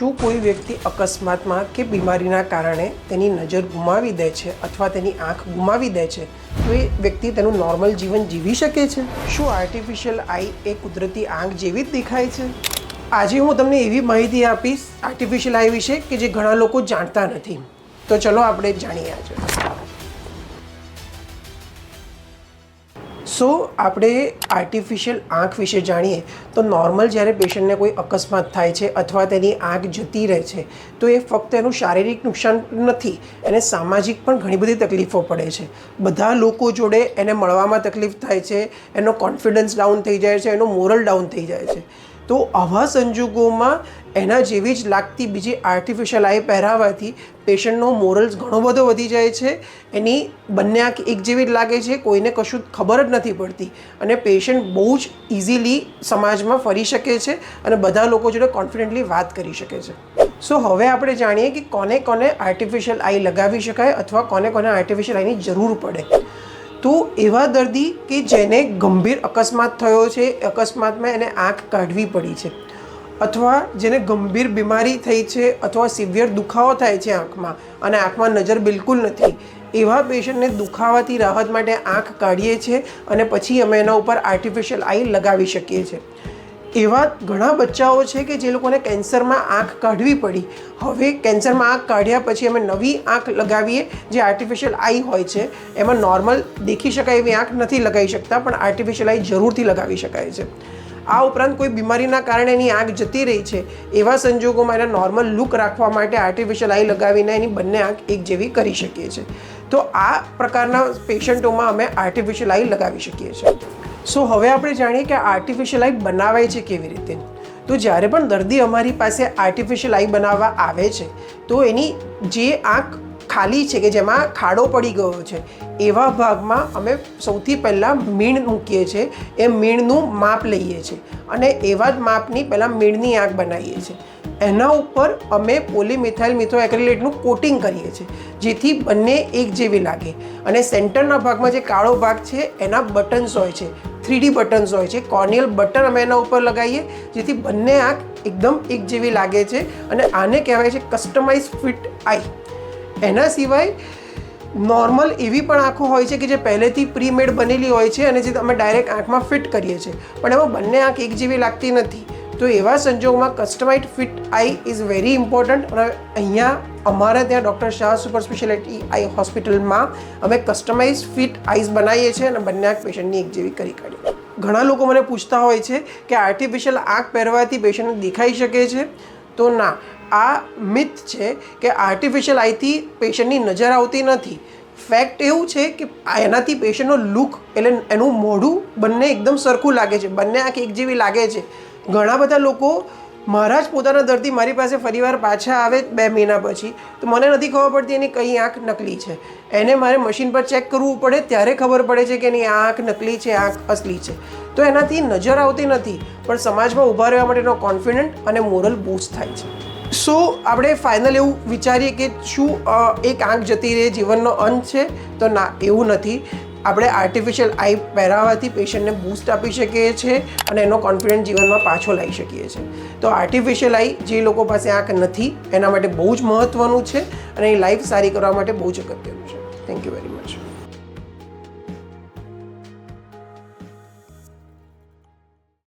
શું કોઈ વ્યક્તિ અકસ્માતમાં કે બીમારીના કારણે તેની નજર ગુમાવી દે છે અથવા તેની આંખ ગુમાવી દે છે તો એ વ્યક્તિ તેનું નોર્મલ જીવન જીવી શકે છે? શું આર્ટિફિશિયલ આઈ એ કુદરતી આંખ જેવી જ દેખાય છે? આજે હું તમને એવી માહિતી આપીશ આર્ટિફિશિયલ આઈ વિશે કે જે ઘણા લોકો જાણતા નથી. તો ચલો આપણે જાણીએ આજે. આપણે આર્ટિફિશિયલ આંખ વિશે જાણીએ તો નોર્મલ જ્યારે પેશન્ટને કોઈ અકસ્માત થાય છે અથવા તેની આંખ જતી રહે છે તો એ ફક્ત એનું શારીરિક નુકસાન નથી, એને સામાજિક પણ ઘણી બધી તકલીફો પડે છે. બધા લોકો જોડે એને મળવામાં તકલીફ થાય છે, એનો કોન્ફિડન્સ ડાઉન થઈ જાય છે, એનો મોરલ ડાઉન થઈ જાય છે. તો આવા સંજોગોમાં એના જેવી જ લાગતી બીજી આર્ટિફિશિયલ આઈ પહેરાવવાથી પેશન્ટનો મોરલ્સ ઘણો બધો વધી જાય છે. એની બંને આંખ એક જેવી જ લાગે છે, કોઈને કશું ખબર જ નથી પડતી અને પેશન્ટ બહુ જ ઇઝીલી સમાજમાં ફરી શકે છે અને બધા લોકો જોડે કોન્ફિડન્ટલી વાત કરી શકે છે. હવે આપણે જાણીએ કે કોને કોને આર્ટિફિશિયલ આઈ લગાવી શકાય અથવા કોને કોને આર્ટિફિશિયલ આઈની જરૂર પડે. તો એવા દર્દી કે જેને ગંભીર અકસ્માત થયો છે, અકસ્માતમાં એને આંખ કાઢવી પડી છે અથવા જેને ગંભીર બીમારી થઈ છે અથવા સિવિયર દુખાવો થાય છે આંખમાં અને આંખમાં નજર બિલકુલ નથી, એવા પેશન્ટને દુખાવાથી રાહત માટે આંખ કાઢીએ છીએ અને પછી અમે એના ઉપર આર્ટિફિશિયલ આઈ લગાવી શકીએ છીએ. એવા ઘણા બચ્ચાઓ છે કે જે લોકોને કેન્સરમાં આંખ કાઢવી પડી. હવે કેન્સરમાં આંખ કાઢ્યા પછી અમે નવી આંખ લગાવીએ જે આર્ટિફિશિયલ આઈ હોય છે. એમાં નોર્મલ દેખી શકાય એવી આંખ નથી લગાવી શકતા, પણ આર્ટિફિશિયલ આઈ જરૂરથી લગાવી શકાય છે. આ ઉપરાંત કોઈ બીમારીના કારણે એની આંખ જતી રહી છે, એવા સંજોગોમાં એને નોર્મલ લુક રાખવા માટે આર્ટિફિશિયલ આઈ લગાવીને એની બંને આંખ એક જેવી કરી શકીએ છીએ. તો આ પ્રકારના પેશન્ટોમાં અમે આર્ટિફિશિયલ આઈ લગાવી શકીએ છીએ. હવે આપણે જાણીએ કે આર્ટિફિશિયલ આઈ બનાવાય છે કેવી રીતે. તો જ્યારે પણ દર્દી અમારી પાસે આર્ટિફિશિયલ આઈ બનાવવા આવે છે તો એની જે આંખ ખાલી છે કે જેમાં ખાડો પડી ગયો છે એવા ભાગમાં અમે સૌથી પહેલાં મીણ મૂકીએ છીએ. એ મીણનું માપ લઈએ છીએ અને એવા જ માપની પહેલાં મીણની આંખ બનાવીએ છીએ. એના ઉપર અમે પોલીમિથાઇલ મિથોએક્રિલેટનું કોટિંગ કરીએ છીએ જેથી બંને એક જેવી લાગે અને સેન્ટરના ભાગમાં જે કાળો ભાગ છે એના બટન્સ હોય છે, 3D બટન્સ હોય છે, કોર્નિયલ બટન અમે એના ઉપર લગાવીએ જેથી બંને આંખ એકદમ એક જેવી લાગે છે અને આને કહેવાય છે કસ્ટમાઇઝ ફિટ આઈ. એના સિવાય નોર્મલ એવી પણ આંખો હોય છે કે જે પહેલેથી પ્રીમેડ બનેલી હોય છે અને જે અમે ડાયરેક્ટ આંખમાં ફિટ કરીએ છીએ, પણ એમાં બંને આંખ એક જેવી લાગતી નથી. તો એવા સંજોગોમાં customize fit eye is very important. અને અહીંયા અમારા ત્યાં doctor Shah super speciality eye હોસ્પિટલમાં અમે કસ્ટમાઇઝ ફિટ આઈઝ બનાવીએ છીએ અને બંને આંખ પેશન્ટની એક જેવી કરી કાઢીએ. ઘણા લોકો મને પૂછતા હોય છે કે આર્ટિફિશિયલ આંખ પહેરવાથી પેશન્ટને દેખાઈ શકે છે. તો ના, આ મિથ છે કે આર્ટિફિશિયલ આઈથી પેશન્ટની નજર આવતી નથી. ફેક્ટ એવું છે કે એનાથી પેશન્ટનો લુક એટલે એનું મોઢું બંને એકદમ સરખું લાગે છે, બંને આંખ એક જેવી લાગે છે. ઘણા બધા લોકો મારા જ પોતાના દર્દી મારી પાસે ફરીવાર પાછા આવે 2 મહિના પછી તો મને નથી ખબર પડતી એની કઈ આંખ નકલી છે. એને મારે મશીન પર ચેક કરવું પડે ત્યારે ખબર પડે છે કે એની આ આંખ નકલી છે, આંખ અસલી છે. તો એનાથી નજર આવતી નથી પણ સમાજમાં ઊભા રહેવા માટેનો કોન્ફિડન્ટ અને મોરલ બૂસ્ટ થાય છે. આપણે ફાઇનલ એવું વિચારીએ કે શું એક આંખ જતી રહે જીવનનો અંત છે? તો ના, એવું નથી. આપણે આર્ટિફિશિયલ આઈ પહેરાવવાથી પેશન્ટને બૂસ્ટ આપી શકીએ છીએ અને એનો કોન્ફિડન્સ જીવનમાં પાછો લાવી શકીએ છીએ. તો આર્ટિફિશિયલ આઈ જે લોકો પાસે આંખ નથી એના માટે બહુ જ મહત્ત્વનું છે અને એ લાઈફ સારી કરવા માટે બહુ જ અગત્યનું છે. Thank you.